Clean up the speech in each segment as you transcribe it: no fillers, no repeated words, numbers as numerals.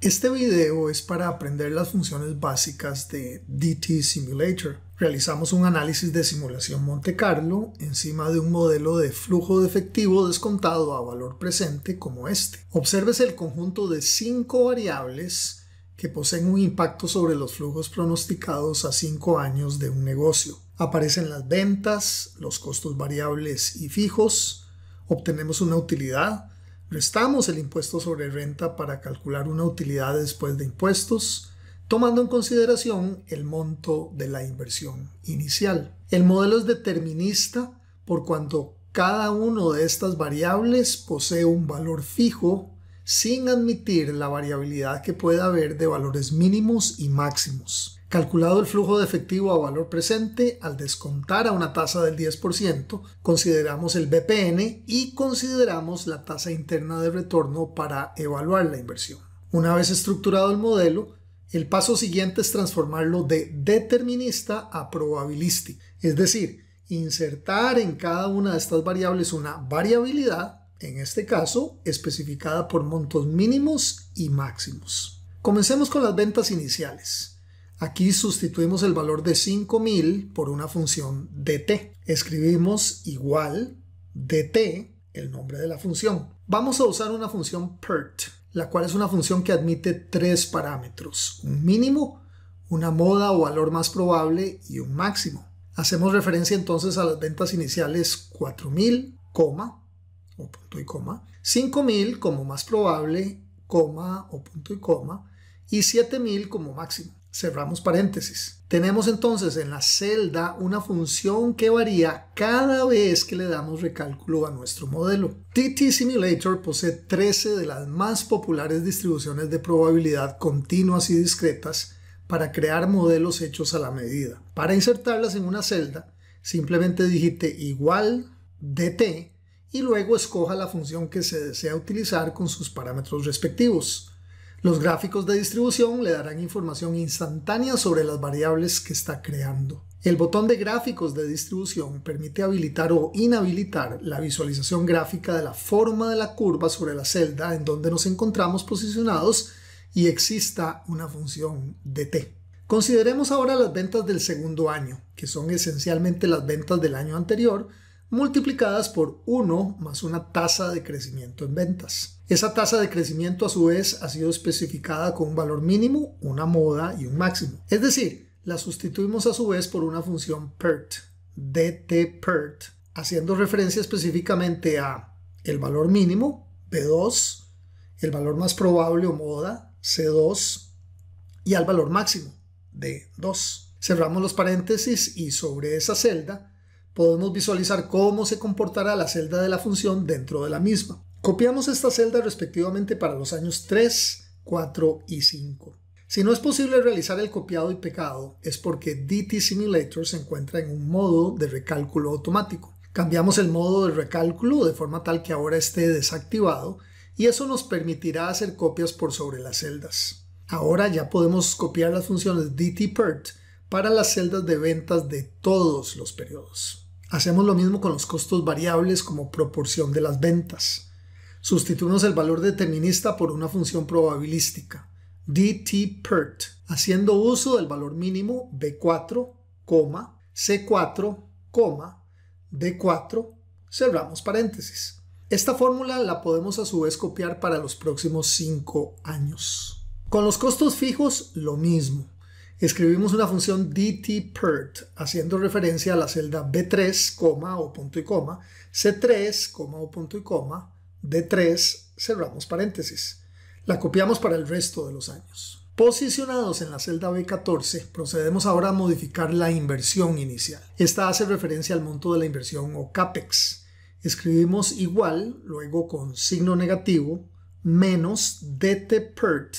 Este video es para aprender las funciones básicas de DT Simulator. Realizamos un análisis de simulación Monte Carlo encima de un modelo de flujo de efectivo descontado a valor presente como este. Obsérvese el conjunto de 5 variables que poseen un impacto sobre los flujos pronosticados a 5 años de un negocio. Aparecen las ventas, los costos variables y fijos, obtenemos una utilidad, restamos el impuesto sobre renta para calcular una utilidad después de impuestos, tomando en consideración el monto de la inversión inicial. El modelo es determinista por cuanto cada una de estas variables posee un valor fijo sin admitir la variabilidad que puede haber de valores mínimos y máximos. Calculado el flujo de efectivo a valor presente, al descontar a una tasa del 10%, consideramos el BPN y consideramos la tasa interna de retorno para evaluar la inversión. Una vez estructurado el modelo, el paso siguiente es transformarlo de determinista a probabilístico, es decir, insertar en cada una de estas variables una variabilidad, en este caso especificada por montos mínimos y máximos. Comencemos con las ventas iniciales. Aquí sustituimos el valor de 5.000 por una función dt. Escribimos igual dt, el nombre de la función. Vamos a usar una función PERT, la cual es una función que admite 3 parámetros, un mínimo, una moda o valor más probable y un máximo. Hacemos referencia entonces a las ventas iniciales 4.000, o punto y coma, 5.000 como más probable, coma o punto y coma, y 7.000 como máximo. Cerramos paréntesis. Tenemos entonces en la celda una función que varía cada vez que le damos recálculo a nuestro modelo. DT Simulator posee 13 de las más populares distribuciones de probabilidad continuas y discretas para crear modelos hechos a la medida. Para insertarlas en una celda, simplemente digite igual DT y luego escoja la función que se desea utilizar con sus parámetros respectivos. Los gráficos de distribución le darán información instantánea sobre las variables que está creando. El botón de gráficos de distribución permite habilitar o inhabilitar la visualización gráfica de la forma de la curva sobre la celda en donde nos encontramos posicionados y exista una función dt. Consideremos ahora las ventas del segundo año, que son esencialmente las ventas del año anterior, multiplicadas por 1 más una tasa de crecimiento en ventas. Esa tasa de crecimiento a su vez ha sido especificada con un valor mínimo, una moda y un máximo. Es decir, la sustituimos a su vez por una función PERT, dt_PERT, haciendo referencia específicamente a el valor mínimo, B2, el valor más probable o moda, C2, y al valor máximo, D2. Cerramos los paréntesis y sobre esa celda podemos visualizar cómo se comportará la celda de la función dentro de la misma. Copiamos esta celda respectivamente para los años 3, 4 y 5. Si no es posible realizar el copiado y pegado, es porque DT Simulator se encuentra en un modo de recálculo automático. Cambiamos el modo de recálculo de forma tal que ahora esté desactivado y eso nos permitirá hacer copias por sobre las celdas. Ahora ya podemos copiar las funciones DT_PERT para las celdas de ventas de todos los periodos. Hacemos lo mismo con los costos variables como proporción de las ventas. Sustituimos el valor determinista por una función probabilística, dt_PERT, haciendo uso del valor mínimo B4, C4, D4, cerramos paréntesis. Esta fórmula la podemos a su vez copiar para los próximos 5 años. Con los costos fijos, lo mismo. Escribimos una función dt_PERT haciendo referencia a la celda B3, o punto y coma, C3, o punto y coma, D3, cerramos paréntesis. La copiamos para el resto de los años. Posicionados en la celda B14, procedemos ahora a modificar la inversión inicial. Esta hace referencia al monto de la inversión o CAPEX. Escribimos igual, luego con signo negativo, menos dt_PERT,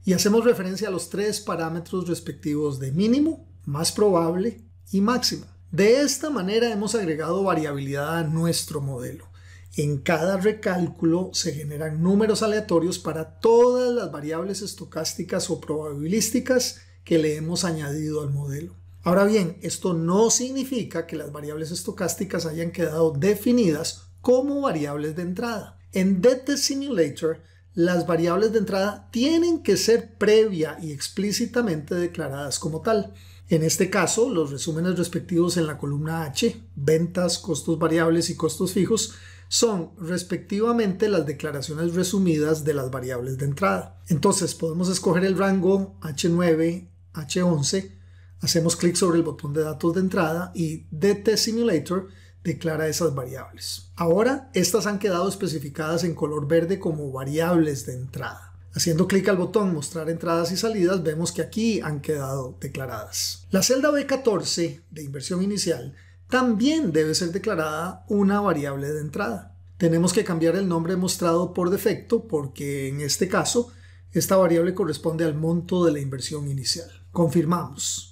y hacemos referencia a los 3 parámetros respectivos de mínimo, más probable y máximo. De esta manera hemos agregado variabilidad a nuestro modelo. En cada recálculo se generan números aleatorios para todas las variables estocásticas o probabilísticas que le hemos añadido al modelo. Ahora bien, esto no significa que las variables estocásticas hayan quedado definidas como variables de entrada. En DT Simulator, las variables de entrada tienen que ser previa y explícitamente declaradas como tal. En este caso, los resúmenes respectivos en la columna H, ventas, costos variables y costos fijos, son respectivamente las declaraciones resumidas de las variables de entrada. Entonces podemos escoger el rango H9, H11, hacemos clic sobre el botón de datos de entrada y DT Simulator declara esas variables. Ahora, estas han quedado especificadas en color verde como variables de entrada. Haciendo clic al botón Mostrar entradas y salidas, vemos que aquí han quedado declaradas. La celda B14 de inversión inicial también debe ser declarada una variable de entrada. Tenemos que cambiar el nombre mostrado por defecto porque en este caso esta variable corresponde al monto de la inversión inicial. Confirmamos.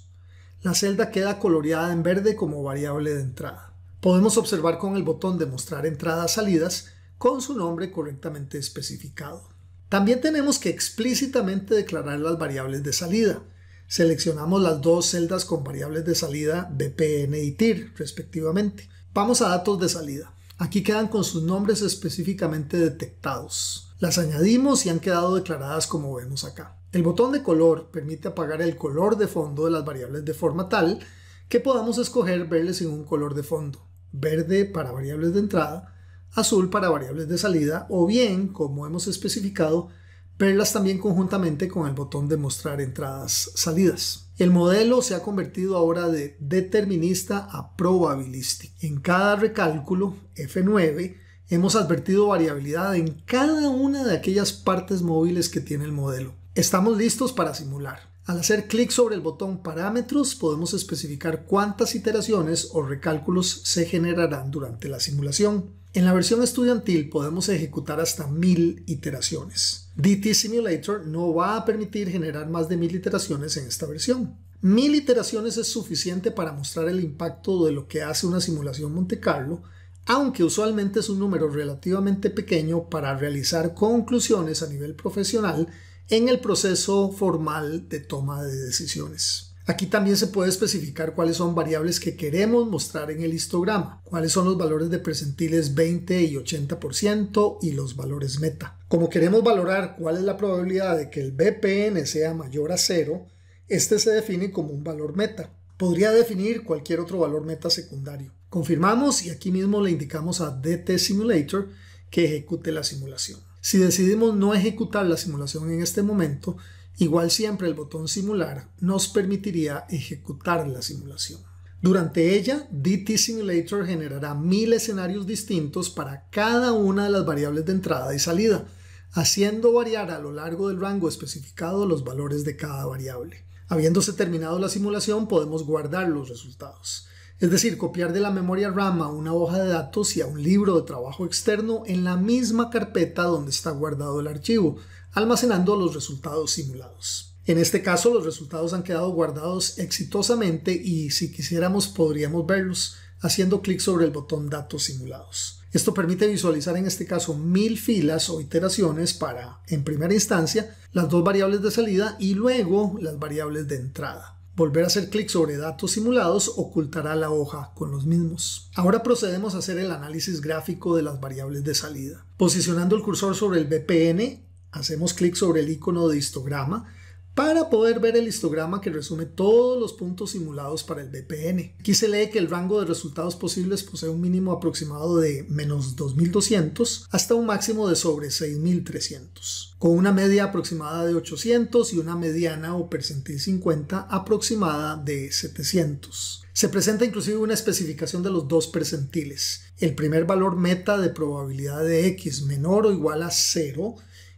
La celda queda coloreada en verde como variable de entrada. Podemos observar con el botón de Mostrar entradas salidas con su nombre correctamente especificado. También tenemos que explícitamente declarar las variables de salida. Seleccionamos las dos celdas con variables de salida BPN y TIR respectivamente. Vamos a datos de salida. Aquí quedan con sus nombres específicamente detectados. Las añadimos y han quedado declaradas como vemos acá. El botón de color permite apagar el color de fondo de las variables de forma tal que podamos escoger verles sin un color de fondo. Verde para variables de entrada, azul para variables de salida o bien, como hemos especificado, verlas también conjuntamente con el botón de Mostrar entradas salidas. El modelo se ha convertido ahora de determinista a probabilístico. En cada recálculo, F9, hemos advertido variabilidad en cada una de aquellas partes móviles que tiene el modelo. Estamos listos para simular. Al hacer clic sobre el botón Parámetros, podemos especificar cuántas iteraciones o recálculos se generarán durante la simulación. En la versión estudiantil podemos ejecutar hasta 1000 iteraciones. DT Simulator no va a permitir generar más de 1000 iteraciones en esta versión. 1000 iteraciones es suficiente para mostrar el impacto de lo que hace una simulación Monte Carlo, aunque usualmente es un número relativamente pequeño para realizar conclusiones a nivel profesional en el proceso formal de toma de decisiones. Aquí también se puede especificar cuáles son variables que queremos mostrar en el histograma, cuáles son los valores de percentiles 20 y 80% y los valores meta. Como queremos valorar cuál es la probabilidad de que el BPN sea mayor a 0, este se define como un valor meta. Podría definir cualquier otro valor meta secundario. Confirmamos y aquí mismo le indicamos a DT Simulator que ejecute la simulación. Si decidimos no ejecutar la simulación en este momento, igual siempre el botón Simular nos permitiría ejecutar la simulación. Durante ella, DT Simulator generará 1000 escenarios distintos para cada una de las variables de entrada y salida, haciendo variar a lo largo del rango especificado los valores de cada variable. Habiéndose terminado la simulación, podemos guardar los resultados. Es decir, copiar de la memoria RAM a una hoja de datos y a un libro de trabajo externo en la misma carpeta donde está guardado el archivo, almacenando los resultados simulados. En este caso, los resultados han quedado guardados exitosamente y si quisiéramos podríamos verlos haciendo clic sobre el botón Datos simulados. Esto permite visualizar en este caso 1000 filas o iteraciones para, en primera instancia, las dos variables de salida y luego las variables de entrada. Volver a hacer clic sobre datos simulados ocultará la hoja con los mismos. Ahora procedemos a hacer el análisis gráfico de las variables de salida. Posicionando el cursor sobre el BPN, hacemos clic sobre el icono de histograma para poder ver el histograma que resume todos los puntos simulados para el BPN. Aquí se lee que el rango de resultados posibles posee un mínimo aproximado de menos 2200 hasta un máximo de sobre 6300, con una media aproximada de 800 y una mediana o percentil 50 aproximada de 700. Se presenta inclusive una especificación de los dos percentiles. El primer valor meta de probabilidad de X menor o igual a 0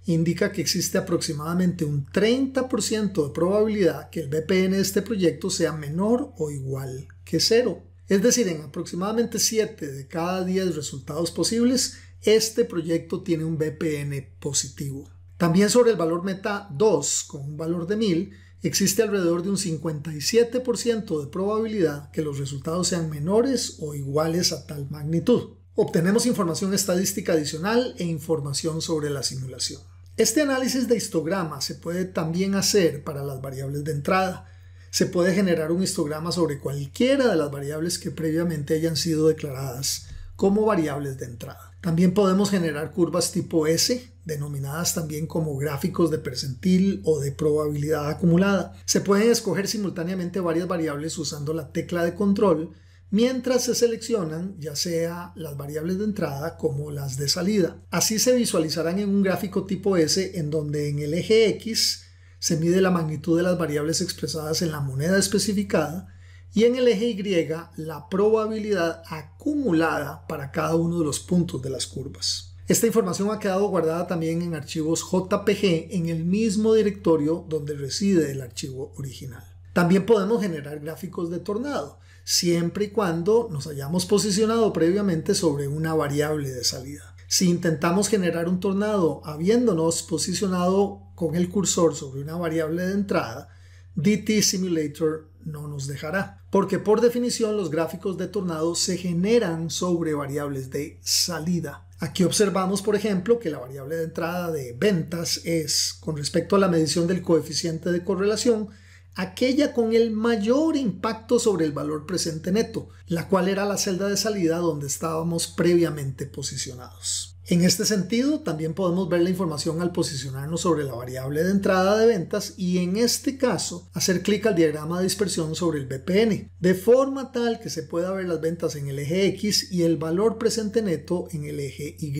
indica que existe aproximadamente un 30% de probabilidad que el BPN de este proyecto sea menor o igual que 0. Es decir, en aproximadamente 7 de cada 10 resultados posibles, este proyecto tiene un BPN positivo. También sobre el valor meta 2, con un valor de 1000, existe alrededor de un 57% de probabilidad que los resultados sean menores o iguales a tal magnitud. Obtenemos información estadística adicional e información sobre la simulación. Este análisis de histograma se puede también hacer para las variables de entrada. Se puede generar un histograma sobre cualquiera de las variables que previamente hayan sido declaradas como variables de entrada. También podemos generar curvas tipo S, denominadas también como gráficos de percentil o de probabilidad acumulada. Se pueden escoger simultáneamente varias variables usando la tecla de control, mientras se seleccionan ya sea las variables de entrada como las de salida. Así se visualizarán en un gráfico tipo S en donde en el eje X se mide la magnitud de las variables expresadas en la moneda especificada y en el eje Y la probabilidad acumulada para cada uno de los puntos de las curvas. Esta información ha quedado guardada también en archivos JPG en el mismo directorio donde reside el archivo original. También podemos generar gráficos de tornado, siempre y cuando nos hayamos posicionado previamente sobre una variable de salida. Si intentamos generar un tornado habiéndonos posicionado con el cursor sobre una variable de entrada, DT Simulator no nos dejará, porque por definición los gráficos de tornado se generan sobre variables de salida. Aquí observamos, por ejemplo, que la variable de entrada de ventas es, con respecto a la medición del coeficiente de correlación, aquella con el mayor impacto sobre el valor presente neto, la cual era la celda de salida donde estábamos previamente posicionados. En este sentido, también podemos ver la información al posicionarnos sobre la variable de entrada de ventas y en este caso hacer clic al diagrama de dispersión sobre el BPN, de forma tal que se pueda ver las ventas en el eje X y el valor presente neto en el eje Y.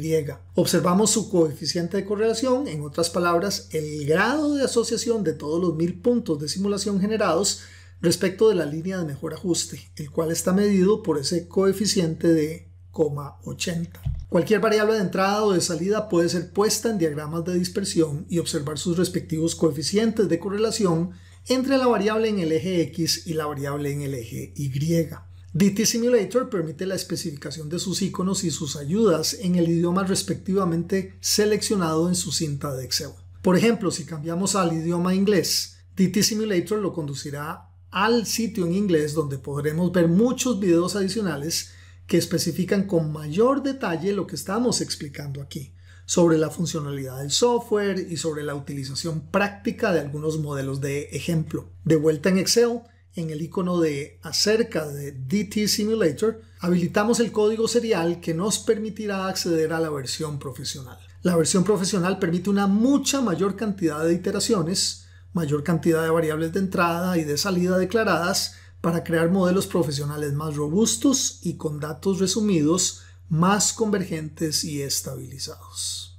Observamos su coeficiente de correlación, en otras palabras, el grado de asociación de todos los 1000 puntos de simulación generados respecto de la línea de mejor ajuste, el cual está medido por ese coeficiente de 0,80. Cualquier variable de entrada o de salida puede ser puesta en diagramas de dispersión y observar sus respectivos coeficientes de correlación entre la variable en el eje X y la variable en el eje Y. DT Simulator permite la especificación de sus iconos y sus ayudas en el idioma respectivamente seleccionado en su cinta de Excel. Por ejemplo, si cambiamos al idioma inglés, DT Simulator lo conducirá al sitio en inglés donde podremos ver muchos videos adicionales que especifican con mayor detalle lo que estamos explicando aquí, sobre la funcionalidad del software y sobre la utilización práctica de algunos modelos de ejemplo. De vuelta en Excel, en el icono de acerca de DT Simulator, habilitamos el código serial que nos permitirá acceder a la versión profesional. La versión profesional permite una mucha mayor cantidad de iteraciones, mayor cantidad de variables de entrada y de salida declaradas, para crear modelos profesionales más robustos y con datos resumidos, más convergentes y estabilizados.